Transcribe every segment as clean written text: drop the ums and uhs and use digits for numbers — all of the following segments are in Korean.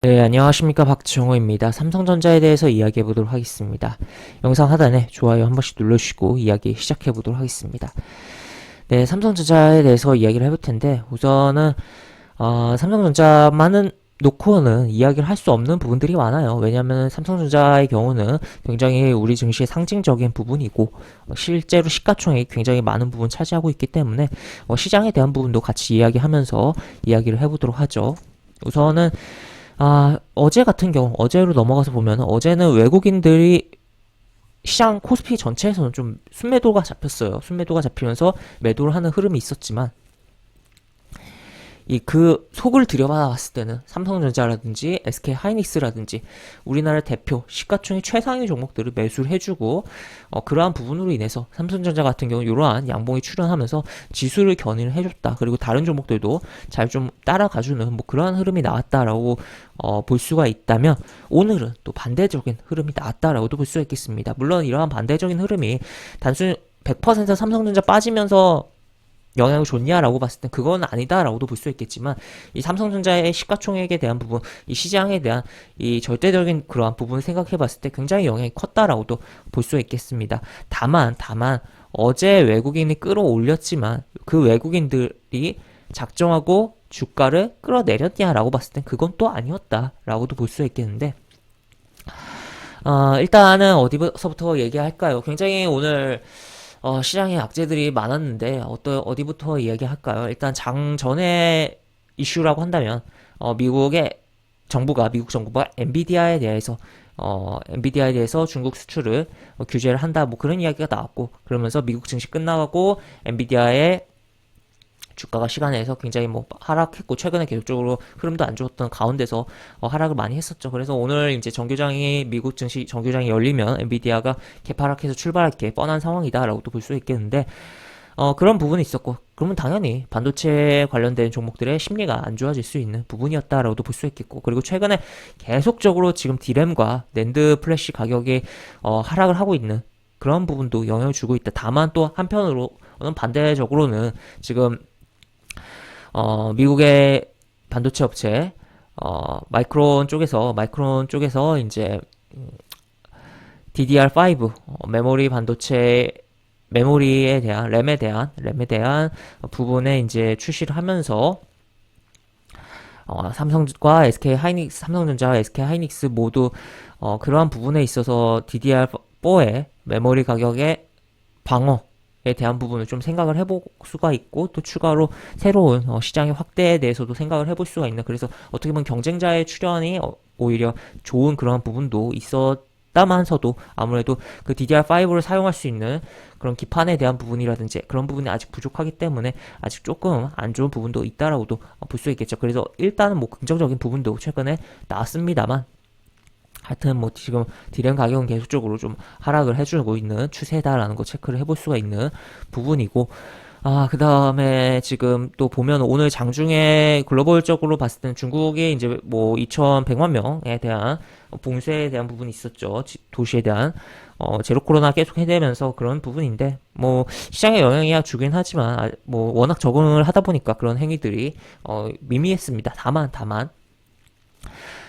네, 안녕하십니까. 박지용호입니다. 삼성전자에 대해서 이야기해 보도록 하겠습니다. 영상 하단에 좋아요 한 번씩 눌러주시고 이야기 시작해 보도록 하겠습니다. 네, 삼성전자에 대해서 이야기를 해볼 텐데, 우선은, 삼성전자만은 놓고는 이야기를 할 수 없는 부분들이 많아요. 왜냐하면 삼성전자의 경우는 굉장히 우리 증시의 상징적인 부분이고, 실제로 시가총액이 굉장히 많은 부분 차지하고 있기 때문에, 시장에 대한 부분도 같이 이야기하면서 이야기를 해보도록 하죠. 우선은 어제 같은 경우, 어제로 넘어가서 보면, 어제는 외국인들이 시장 코스피 전체에서는 좀 순매도가 잡혔어요. 순매도가 잡히면서 매도를 하는 흐름이 있었지만, 그 속을 들여다봤을 때는 삼성전자라든지 SK 하이닉스라든지 우리나라 대표 시가총액 최상위 종목들을 매수를 해주고, 그러한 부분으로 인해서 삼성전자 같은 경우 이러한 양봉이 출현하면서 지수를 견인을 해줬다. 그리고 다른 종목들도 잘 좀 따라가주는 뭐 그러한 흐름이 나왔다라고 볼 수가 있다면, 오늘은 또 반대적인 흐름이 나왔다라고도 볼 수가 있겠습니다. 물론 이러한 반대적인 흐름이 단순히 100% 삼성전자 빠지면서 영향을 줬냐라고 봤을 땐 그건 아니다라고도 볼 수 있겠지만, 이 삼성전자의 시가총액에 대한 부분, 이 시장에 대한 이 절대적인 그러한 부분을 생각해 봤을 때 굉장히 영향이 컸다라고도 볼 수 있겠습니다. 다만 어제 외국인이 끌어올렸지만 그 외국인들이 작정하고 주가를 끌어내렸냐라고 봤을 땐 그건 또 아니었다라고도 볼 수 있겠는데, 일단은 어디서부터 얘기할까요? 굉장히 오늘 시장에 악재들이 많았는데, 어디부터 이야기할까요? 일단 장 전에 이슈라고 한다면, 미국 정부가 엔비디아에 대해서 중국 수출을 규제를 한다, 뭐 그런 이야기가 나왔고, 그러면서 미국 증시 끝나고, 엔비디아의 주가가 시간에서 굉장히 뭐 하락했고, 최근에 계속적으로 흐름도 안 좋았던 가운데서 하락을 많이 했었죠. 그래서 오늘 이제 미국 증시 정규장이 열리면 엔비디아가 개파락해서 출발할 게 뻔한 상황이다라고도 볼 수 있겠는데, 그런 부분이 있었고, 그러면 당연히 반도체 관련된 종목들의 심리가 안 좋아질 수 있는 부분이었다라고도 볼 수 있겠고, 그리고 최근에 계속적으로 지금 디램과 낸드 플래시 가격이 하락을 하고 있는 그런 부분도 영향을 주고 있다. 다만 또 한편으로는 반대적으로는 지금 미국의 반도체 업체, 마이크론 쪽에서 이제 DDR5 메모리에 대한 램에 대한 부분에 이제 출시를 하면서, 삼성전자와 SK 하이닉스 모두 그러한 부분에 있어서 DDR4의 메모리 가격의 방어에 대한 부분을 좀 생각을 해볼 수가 있고, 또 추가로 새로운 시장의 확대에 대해서도 생각을 해볼 수가 있는, 그래서 어떻게 보면 경쟁자의 출현이 오히려 좋은 그런 부분도 있었다면서도, 아무래도 그 DDR5를 사용할 수 있는 그런 기판에 대한 부분이라든지 그런 부분이 아직 부족하기 때문에 아직 조금 안 좋은 부분도 있다라고도 볼 수 있겠죠. 그래서 일단은 뭐 긍정적인 부분도 최근에 나왔습니다만, 하여튼 뭐 지금 디램 가격은 계속적으로 좀 하락을 해주고 있는 추세다라는 거 체크를 해볼 수가 있는 부분이고, 그 다음에 지금 또 보면 오늘 장중에 글로벌적으로 봤을 때는 중국이 이제 뭐 2,100만 명에 대한 봉쇄에 대한 부분이 있었죠. 도시에 대한 제로 코로나 계속 해내면서 그런 부분인데, 뭐 시장에 영향이야 주긴 하지만, 뭐 워낙 적응을 하다 보니까 그런 행위들이 미미했습니다. 다만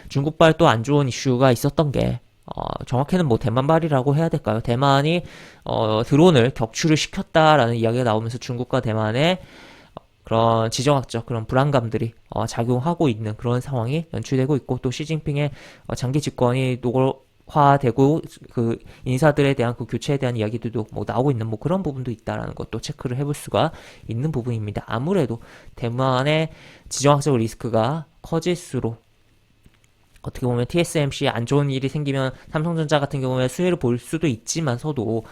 중국발 또 안 좋은 이슈가 있었던 게, 정확히는 뭐 대만발이라고 해야 될까요? 대만이 드론을 격추를 시켰다라는 이야기가 나오면서 중국과 대만의 그런 지정학적 그런 불안감들이 작용하고 있는 그런 상황이 연출되고 있고, 또 시진핑의 장기 집권이 노골화되고, 그 인사들에 대한 그 교체에 대한 이야기들도 뭐 나오고 있는 뭐 그런 부분도 있다라는 것도 체크를 해볼 수가 있는 부분입니다. 아무래도 대만의 지정학적 리스크가 커질수록, 어떻게 보면 TSMC에 안 좋은 일이 생기면 삼성전자 같은 경우에 수혜를 볼 수도 있지만서도,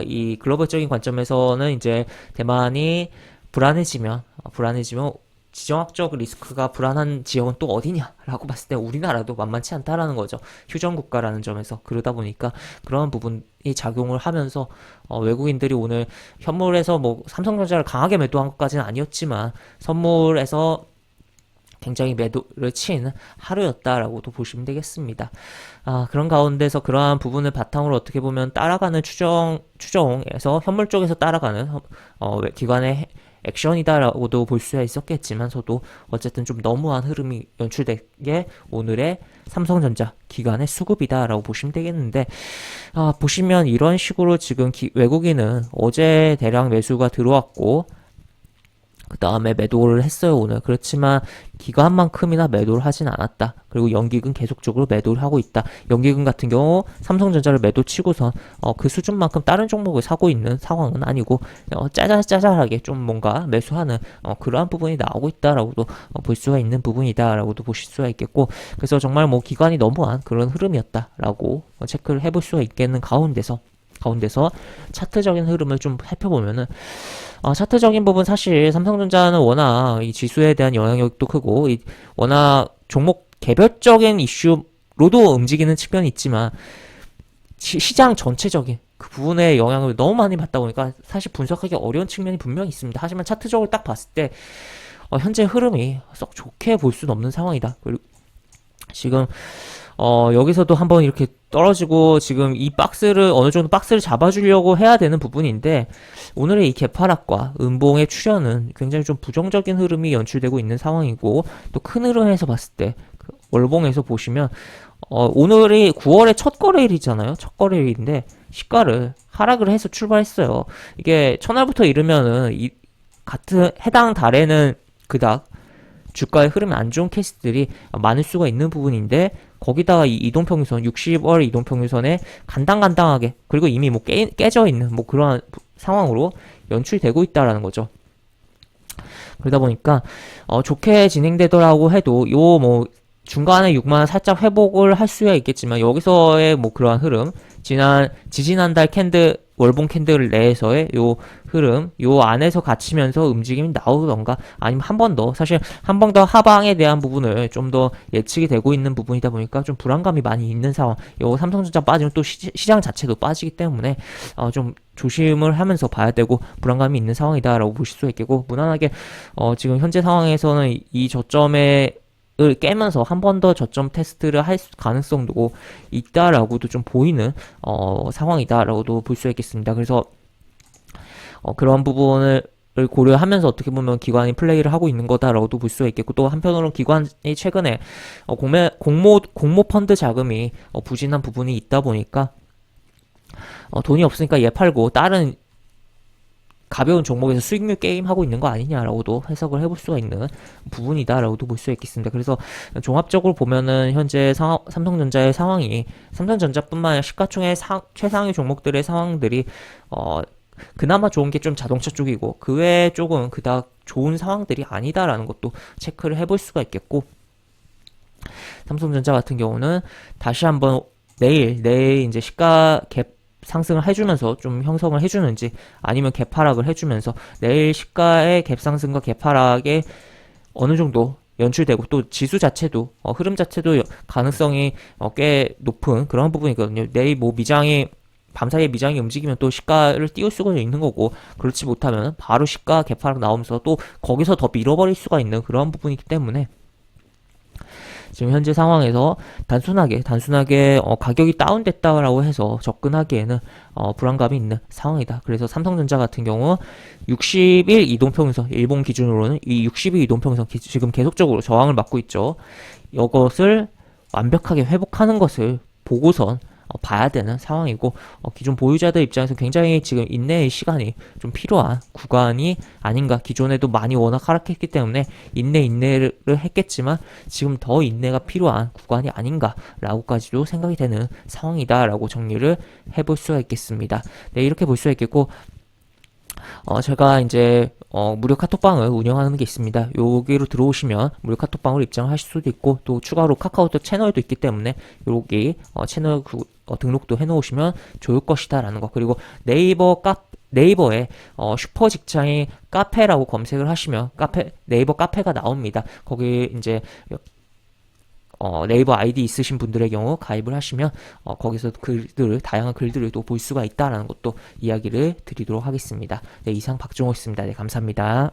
이 글로벌적인 관점에서는 이제 대만이 불안해지면 지정학적 리스크가 불안한 지역은 또 어디냐라고 봤을 때 우리나라도 만만치 않다라는 거죠. 휴전 국가라는 점에서. 그러다 보니까 그런 부분이 작용을 하면서, 외국인들이 오늘 현물에서 뭐 삼성전자를 강하게 매도한 것까지는 아니었지만 선물에서 굉장히 매도를 친 하루였다라고도 보시면 되겠습니다. 그런 가운데서 그러한 부분을 바탕으로 어떻게 보면 따라가는 추정에서 현물 쪽에서 따라가는 기관의 액션이다라고도 볼 수야 있었겠지만서도 어쨌든 좀 너무한 흐름이 연출된 게 오늘의 삼성전자 기관의 수급이다라고 보시면 되겠는데, 보시면 이런 식으로 지금 외국인은 어제 대량 매수가 들어왔고 그 다음에 매도를 했어요 오늘. 그렇지만 기관만큼이나 매도를 하진 않았다. 그리고 연기금 계속적으로 매도를 하고 있다. 연기금 같은 경우 삼성전자를 매도 치고선 그 수준만큼 다른 종목을 사고 있는 상황은 아니고 짜잘짜잘하게 좀 뭔가 매수하는 그러한 부분이 나오고 있다라고도 볼 수가 있는 부분이다라고도 보실 수가 있겠고, 그래서 정말 뭐 기관이 너무한 그런 흐름이었다라고 체크를 해볼 수가 있겠는 가운데서 차트적인 흐름을 좀 살펴보면은, 차트적인 부분 사실 삼성전자는 워낙 이 지수에 대한 영향력도 크고 워낙 종목 개별적인 이슈로도 움직이는 측면이 있지만 시장 전체적인 그 부분에 영향을 너무 많이 받다 보니까 사실 분석하기 어려운 측면이 분명히 있습니다. 하지만 차트적으로 딱 봤을 때 현재 흐름이 썩 좋게 볼 수는 없는 상황이다. 그리고 지금 여기서도 한번 이렇게 떨어지고 지금 이 박스를 어느 정도 박스를 잡아주려고 해야 되는 부분인데, 오늘의 이 개파락과 음봉의 출현은 굉장히 좀 부정적인 흐름이 연출되고 있는 상황이고, 또 큰 흐름에서 봤을 때 월봉에서 보시면 오늘이 9월의 첫 거래일이잖아요. 첫 거래일인데 시가를 하락을 해서 출발했어요. 이게 첫날부터 이르면은 같은 해당 달에는 그닥 주가의 흐름이 안 좋은 케이스들이 많을 수가 있는 부분인데, 거기다가 이 이동평균선 60월 이동평균선에 간당간당하게, 그리고 이미 뭐 깨져 있는 뭐 그러한 상황으로 연출되고 있다라는 거죠. 그러다 보니까 좋게 진행되더라고 해도 요 뭐 중간에 6만원 살짝 회복을 할 수야 있겠지만, 여기서의 뭐 그러한 흐름, 지지난달 월봉 캔들 내에서의 요 흐름, 요 안에서 갇히면서 움직임이 나오던가, 아니면 한 번 더 하방에 대한 부분을 좀 더 예측이 되고 있는 부분이다 보니까 좀 불안감이 많이 있는 상황. 요 삼성전자 빠지면 또 시장 자체도 빠지기 때문에 좀 조심을 하면서 봐야 되고 불안감이 있는 상황이다라고 보실 수 있겠고, 무난하게 지금 현재 상황에서는 이 저점에 을 깨면서 한 번 더 저점 테스트를 할 가능성도 있다라고도 좀 보이는 상황이다라고도 볼 수 있겠습니다. 그래서 그런 부분을 고려하면서 어떻게 보면 기관이 플레이를 하고 있는 거다라고도 볼 수 있겠고, 또 한편으로는 기관이 최근에 공모 펀드 자금이 부진한 부분이 있다 보니까 돈이 없으니까 얘 팔고 다른 가벼운 종목에서 수익률 게임 하고 있는 거 아니냐라고도 해석을 해볼 수가 있는 부분이다라고도 볼 수 있겠습니다. 그래서 종합적으로 보면은 현재 삼성전자의 상황이, 삼성전자뿐만 아니라 시가총액 최상위 종목들의 상황들이 그나마 좋은 게 좀 자동차 쪽이고 그 외에 쪽은 그닥 좋은 상황들이 아니다라는 것도 체크를 해볼 수가 있겠고, 삼성전자 같은 경우는 다시 한번 내일 이제 시가 갭 상승을 해주면서 좀 형성을 해주는지, 아니면 갭하락을 해주면서 내일 시가의 갭 상승과 갭 하락에 어느 정도 연출되고, 또 지수 자체도 흐름 자체도 가능성이 꽤 높은 그런 부분이거든요. 내일 뭐 밤사이에 미장이 움직이면 또 시가를 띄울 수가 있는 거고, 그렇지 못하면 바로 시가 갭 하락 나오면서 또 거기서 더 밀어버릴 수가 있는 그런 부분이기 때문에, 지금 현재 상황에서 단순하게 가격이 다운됐다라고 해서 접근하기에는 불안감이 있는 상황이다. 그래서 삼성전자 같은 경우 60일 이동평균선, 일본 기준으로는 이 60일 이동평균선 지금 계속적으로 저항을 맞고 있죠. 이것을 완벽하게 회복하는 것을 보고선 봐야 되는 상황이고, 기존 보유자들 입장에서 굉장히 지금 인내의 시간이 좀 필요한 구간이 아닌가. 기존에도 많이 워낙 하락했기 때문에 인내를 했겠지만 지금 더 인내가 필요한 구간이 아닌가라고까지도 생각이 되는 상황이다라고 정리를 해볼 수가 있겠습니다. 네, 이렇게 볼 수가 있겠고, 제가 이제 무료 카톡방을 운영하는 게 있습니다. 여기로 들어오시면 무료 카톡방으로 입장하실 수도 있고, 또 추가로 카카오톡 채널도 있기 때문에 여기 채널 등록도 해놓으시면 좋을 것이다 라는 거. 그리고 네이버에 슈퍼 직장인 카페라고 검색을 하시면 네이버 카페가 나옵니다. 거기 이제 네이버 아이디 있으신 분들의 경우 가입을 하시면 거기서 다양한 글들을 또 볼 수가 있다라는 것도 이야기를 드리도록 하겠습니다. 네, 이상 박종호였습니다. 네, 감사합니다.